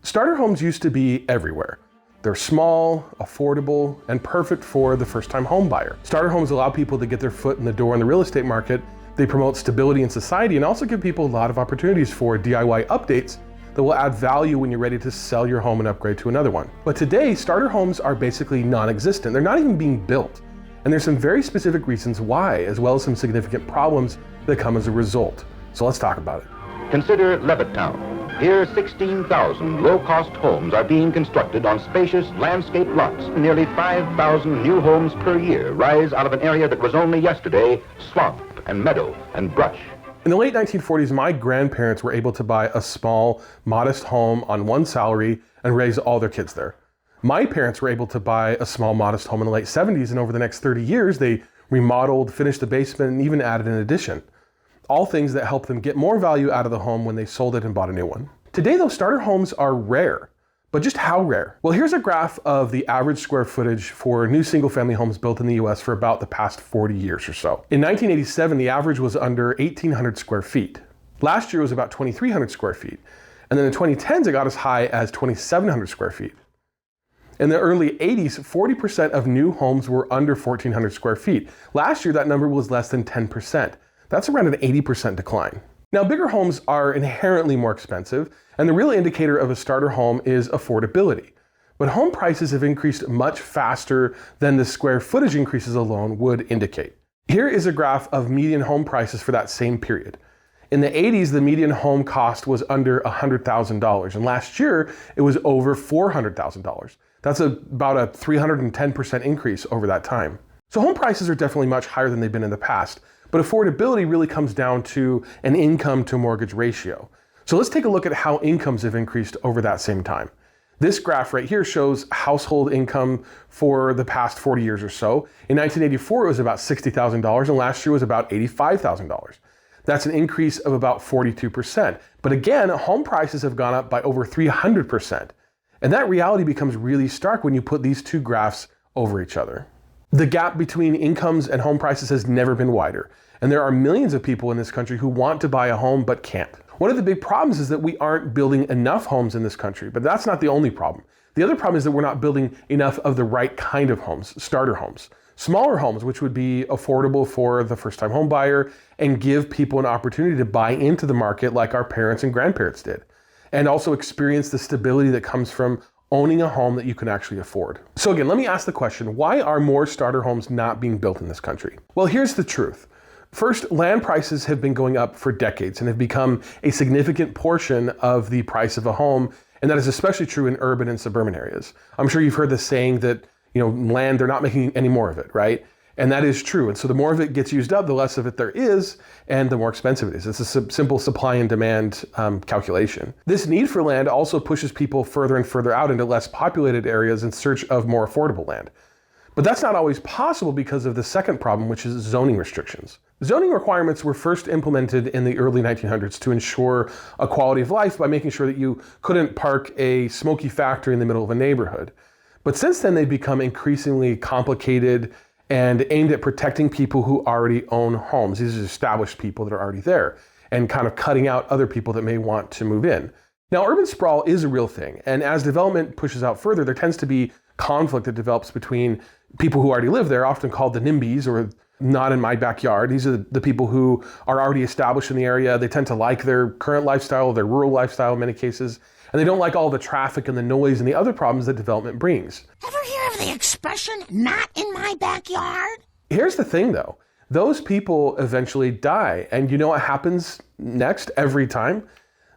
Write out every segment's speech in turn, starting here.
Starter homes used to be everywhere. They're small, affordable, and perfect for the first-time home buyer. Starter homes allow people to get their foot in the door in the real estate market. They promote stability in society and also give people a lot of opportunities for DIY updates that will add value when you're ready to sell your home and upgrade to another one. But today, starter homes are basically non-existent. They're not even being built. And there's some very specific reasons why, as well as some significant problems that come as a result. So let's talk about it. Consider Levittown. Here, 16,000 low-cost homes are being constructed on spacious landscape lots. Nearly 5,000 new homes per year rise out of an area that was only yesterday swamp and meadow and brush. In the late 1940s, my grandparents were able to buy a small, modest home on one salary and raise all their kids there. My parents were able to buy a small, modest home in the late 70s, and over the next 30 years, they remodeled, finished the basement, and even added an addition. All things that helped them get more value out of the home when they sold it and bought a new one. Today, though, starter homes are rare. But just how rare? Well, here's a graph of the average square footage for new single-family homes built in the US for about the past 40 years or so. In 1987, the average was under 1,800 square feet. Last year was about 2,300 square feet. And then in the 2010s, it got as high as 2,700 square feet. In the early 80s, 40% of new homes were under 1,400 square feet. Last year, that number was less than 10%. That's around an 80% decline. Now, bigger homes are inherently more expensive, and the real indicator of a starter home is affordability. But home prices have increased much faster than the square footage increases alone would indicate. Here is a graph of median home prices for that same period. In the 80s, the median home cost was under $100,000, and last year it was over $400,000. That's about a 310% increase over that time. So home prices are definitely much higher than they've been in the past. But affordability really comes down to an income to mortgage ratio. So let's take a look at how incomes have increased over that same time. This graph right here shows household income for the past 40 years or so. In 1984, it was about $60,000, and last year was about $85,000. That's an increase of about 42%. But again, home prices have gone up by over 300%. And that reality becomes really stark when you put these two graphs over each other. The gap between incomes and home prices has never been wider. And there are millions of people in this country who want to buy a home but can't. One of the big problems is that we aren't building enough homes in this country, but that's not the only problem. The other problem is that we're not building enough of the right kind of homes, starter homes. Smaller homes, which would be affordable for the first-time home buyer and give people an opportunity to buy into the market like our parents and grandparents did. And also experience the stability that comes from owning a home that you can actually afford. So again, let me ask the question, why are more starter homes not being built in this country? Well, here's the truth. First, land prices have been going up for decades and have become a significant portion of the price of a home, and that is especially true in urban and suburban areas. I'm sure you've heard the saying that, land, they're not making any more of it, right? And that is true. And so the more of it gets used up, the less of it there is, and the more expensive it is. It's a simple supply and demand calculation. This need for land also pushes people further and further out into less populated areas in search of more affordable land. But that's not always possible because of the second problem, which is zoning restrictions. Zoning requirements were first implemented in the early 1900s to ensure a quality of life by making sure that you couldn't park a smoky factory in the middle of a neighborhood. But since then, they've become increasingly complicated and aimed at protecting people who already own homes. These are established people that are already there, and kind of cutting out other people that may want to move in. Now, urban sprawl is a real thing, and as development pushes out further, there tends to be conflict that develops between people who already live there, often called the NIMBYs, or not in my backyard. These are the people who are already established in the area. They tend to like their current lifestyle, their rural lifestyle in many cases, and they don't like all the traffic and the noise and the other problems that development brings. Ever hear of the expression, not in my backyard? Here's the thing though, those people eventually die, and you know what happens next every time?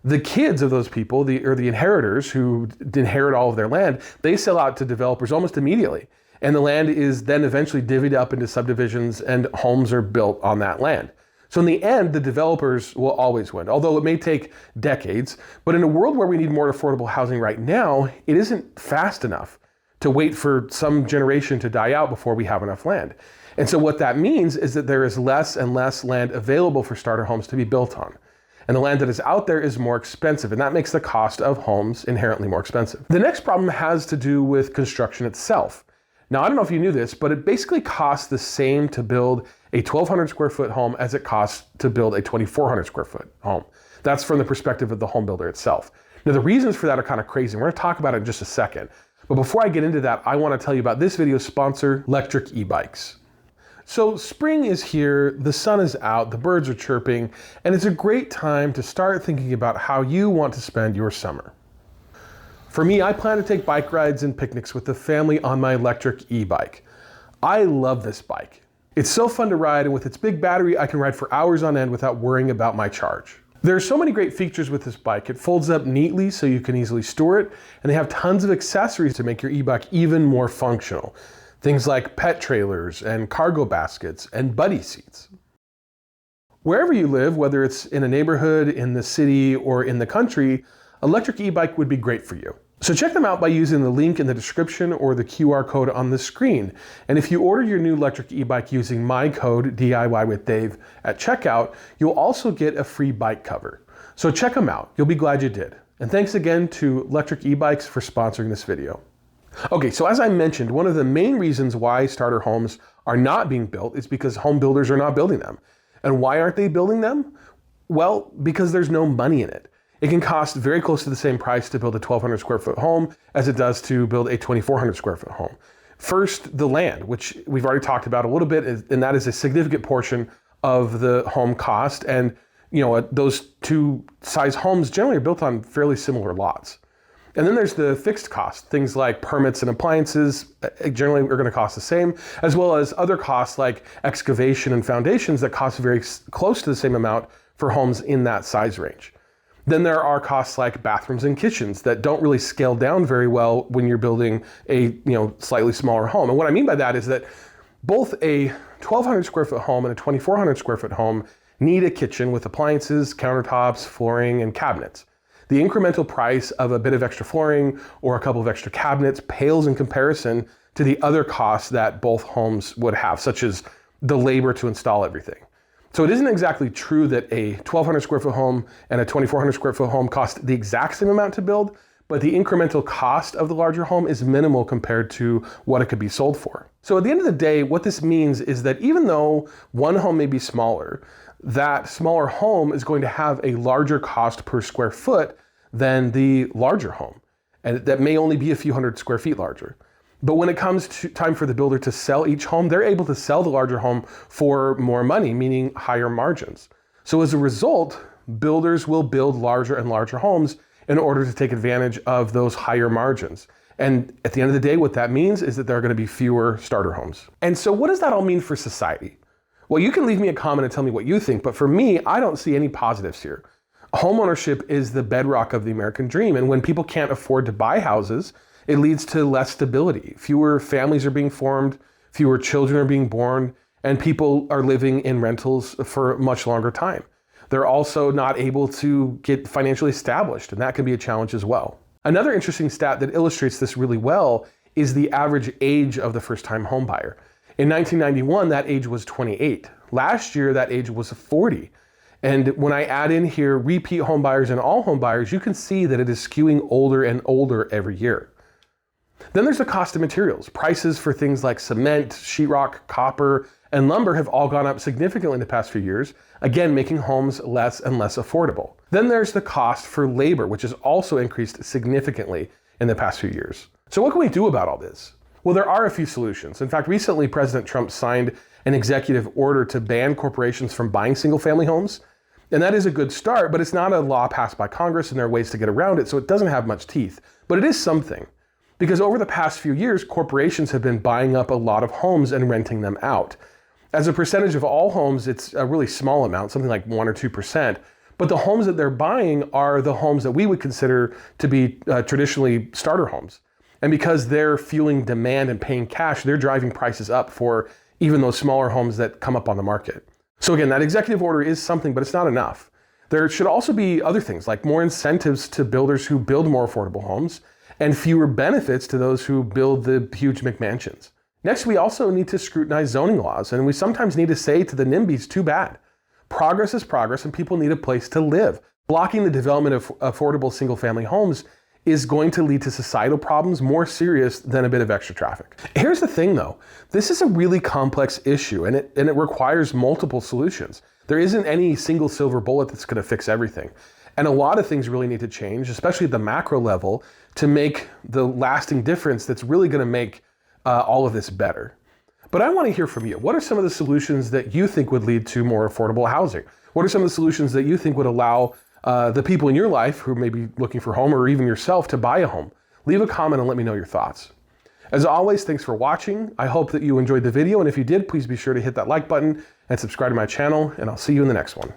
The kids of those people, the inheritors who inherit all of their land, they sell out to developers almost immediately. And the land is then eventually divvied up into subdivisions and homes are built on that land. So in the end, the developers will always win, although it may take decades. But in a world where we need more affordable housing right now, it isn't fast enough to wait for some generation to die out before we have enough land. And so what that means is that there is less and less land available for starter homes to be built on. And the land that is out there is more expensive, and that makes the cost of homes inherently more expensive. The next problem has to do with construction itself. Now, I don't know if you knew this, but it basically costs the same to build a 1,200 square foot home as it costs to build a 2,400 square foot home. That's from the perspective of the home builder itself. Now, the reasons for that are kind of crazy. We're going to talk about it in just a second. But before I get into that, I want to tell you about this video's sponsor, electric e-bikes. So spring is here, the sun is out, the birds are chirping, and it's a great time to start thinking about how you want to spend your summer. For me, I plan to take bike rides and picnics with the family on my electric e-bike. I love this bike. It's so fun to ride, and with its big battery, I can ride for hours on end without worrying about my charge. There are so many great features with this bike. It folds up neatly so you can easily store it, and they have tons of accessories to make your e-bike even more functional. Things like pet trailers and cargo baskets and buddy seats. Wherever you live, whether it's in a neighborhood, in the city, or in the country, electric e-bike would be great for you. So check them out by using the link in the description or the QR code on the screen. And if you order your new electric e-bike using my code DIY with Dave at checkout, you'll also get a free bike cover. So check them out. You'll be glad you did. And thanks again to Electric E-Bikes for sponsoring this video. Okay, so as I mentioned, one of the main reasons why starter homes are not being built is because home builders are not building them. And why aren't they building them? Well, because there's no money in it. It can cost very close to the same price to build a 1,200 square foot home as it does to build a 2,400 square foot home. First, the land, which we've already talked about a little bit, and that is a significant portion of the home cost. And those two size homes generally are built on fairly similar lots. And then there's the fixed cost. Things like permits and appliances generally are going to cost the same, as well as other costs like excavation and foundations that cost very close to the same amount for homes in that size range. Then there are costs like bathrooms and kitchens that don't really scale down very well when you're building a slightly smaller home. And what I mean by that is that both a 1,200 square foot home and a 2,400 square foot home need a kitchen with appliances, countertops, flooring, and cabinets. The incremental price of a bit of extra flooring or a couple of extra cabinets pales in comparison to the other costs that both homes would have, such as the labor to install everything. So it isn't exactly true that a 1,200 square foot home and a 2,400 square foot home cost the exact same amount to build, but the incremental cost of the larger home is minimal compared to what it could be sold for. So at the end of the day, what this means is that even though one home may be smaller, that smaller home is going to have a larger cost per square foot than the larger home. And that may only be a few hundred square feet larger. But when it comes to time for the builder to sell each home, they're able to sell the larger home for more money, meaning higher margins. So as a result, builders will build larger and larger homes in order to take advantage of those higher margins. And at the end of the day, what that means is that there are going to be fewer starter homes. And so what does that all mean for society? Well, you can leave me a comment and tell me what you think, but for me, I don't see any positives here. Homeownership is the bedrock of the American dream, and when people can't afford to buy houses, it leads to less stability. Fewer families are being formed, fewer children are being born, and people are living in rentals for a much longer time. They're also not able to get financially established, and that can be a challenge as well. Another interesting stat that illustrates this really well is the average age of the first-time home buyer. In 1991, that age was 28. Last year, that age was 40. And when I add in here repeat home buyers and all home buyers, you can see that it is skewing older and older every year. Then there's the cost of materials. Prices for things like cement, sheetrock, copper, and lumber have all gone up significantly in the past few years, again, making homes less and less affordable. Then there's the cost for labor, which has also increased significantly in the past few years. So what can we do about all this? Well, there are a few solutions. In fact, recently President Trump signed an executive order to ban corporations from buying single-family homes. And that is a good start, but it's not a law passed by Congress, and there are ways to get around it, so it doesn't have much teeth. But it is something. Because over the past few years, corporations have been buying up a lot of homes and renting them out. As a percentage of all homes, it's a really small amount, something like 1 or 2%. But the homes that they're buying are the homes that we would consider to be traditionally starter homes. And because they're fueling demand and paying cash, they're driving prices up for even those smaller homes that come up on the market. So again, that executive order is something, but it's not enough. There should also be other things, like more incentives to builders who build more affordable homes and fewer benefits to those who build the huge McMansions. Next, we also need to scrutinize zoning laws, and we sometimes need to say to the NIMBYs, too bad. Progress is progress, and people need a place to live. Blocking the development of affordable single-family homes is going to lead to societal problems more serious than a bit of extra traffic. Here's the thing though, this is a really complex issue and it requires multiple solutions. There isn't any single silver bullet that's gonna fix everything. And a lot of things really need to change, especially at the macro level, to make the lasting difference that's really going to make all of this better. But I want to hear from you. What are some of the solutions that you think would lead to more affordable housing? What are some of the solutions that you think would allow the people in your life who may be looking for a home, or even yourself, to buy a home? Leave a comment and let me know your thoughts. As always, thanks for watching. I hope that you enjoyed the video, and if you did, please be sure to hit that like button and subscribe to my channel, and I'll see you in the next one.